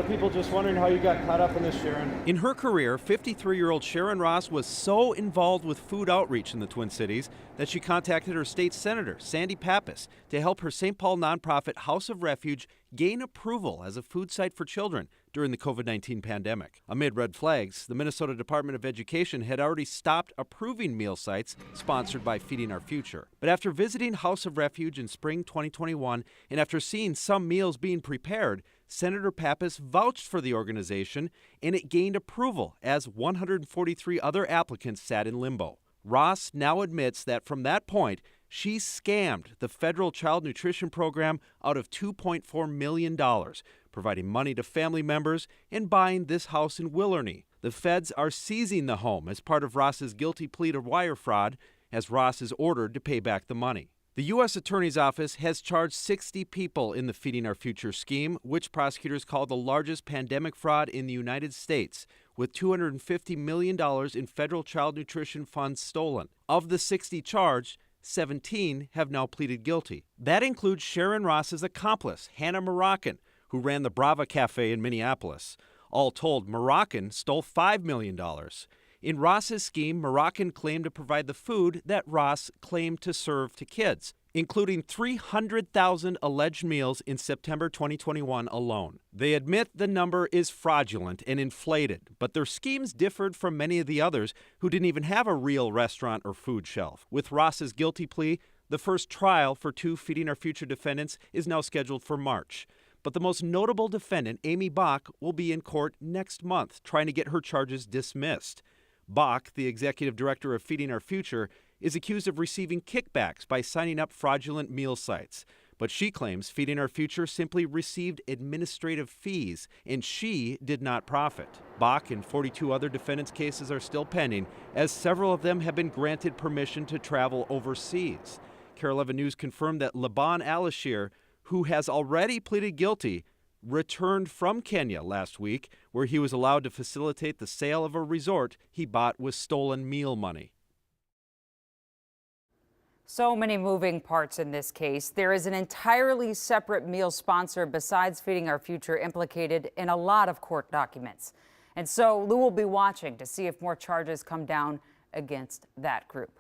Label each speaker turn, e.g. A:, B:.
A: lot of people just wondering how you got caught up in this, Sharon.
B: In her career, 53-year-old Sharon Ross was so involved with food outreach in the Twin Cities that she contacted her state senator, Sandy Pappas, to help her St. Paul nonprofit House of Refuge gain approval as a food site for children during the COVID-19 pandemic. Amid red flags, the Minnesota Department of Education had already stopped approving meal sites sponsored by Feeding Our Future. But after visiting House of Refuge in spring 2021 and after seeing some meals being prepared, Senator Pappas vouched for the organization, and it gained approval as 143 other applicants sat in limbo. Ross now admits that from that point, she scammed the federal child nutrition program out of $2.4 million, providing money to family members and buying this house in Willerny. The feds are seizing the home as part of Ross's guilty plea to wire fraud, as Ross is ordered to pay back the money. The U.S. Attorney's Office has charged 60 people in the Feeding Our Future scheme, which prosecutors call the largest pandemic fraud in the United States, with $250 million in federal child nutrition funds stolen. Of the 60 charged, 17 have now pleaded guilty. That includes Sharon Ross's accomplice, Hannah Moroccan, who ran the Brava Cafe in Minneapolis. All told, Moroccan stole $5 million. In Ross's scheme, Moroccan claimed to provide the food that Ross claimed to serve to kids, including 300,000 alleged meals in September 2021 alone. They admit the number is fraudulent and inflated, but their schemes differed from many of the others who didn't even have a real restaurant or food shelf. With Ross's guilty plea, the first trial for two Feeding Our Future defendants is now scheduled for March. But the most notable defendant, Amy Bach, will be in court next month, trying to get her charges dismissed. Bach, the executive director of Feeding Our Future, is accused of receiving kickbacks by signing up fraudulent meal sites. But she claims Feeding Our Future simply received administrative fees, and she did not profit. Bach and 42 other defendants' cases are still pending, as several of them have been granted permission to travel overseas. KARE 11 News confirmed that Laban Alashir, who has already pleaded guilty, returned from Kenya last week, where he was allowed to facilitate the sale of a resort he bought with stolen meal money.
C: So many moving parts in this case. There is an entirely separate meal sponsor besides Feeding Our Future implicated in a lot of court documents. And so Lou will be watching to see if more charges come down against that group.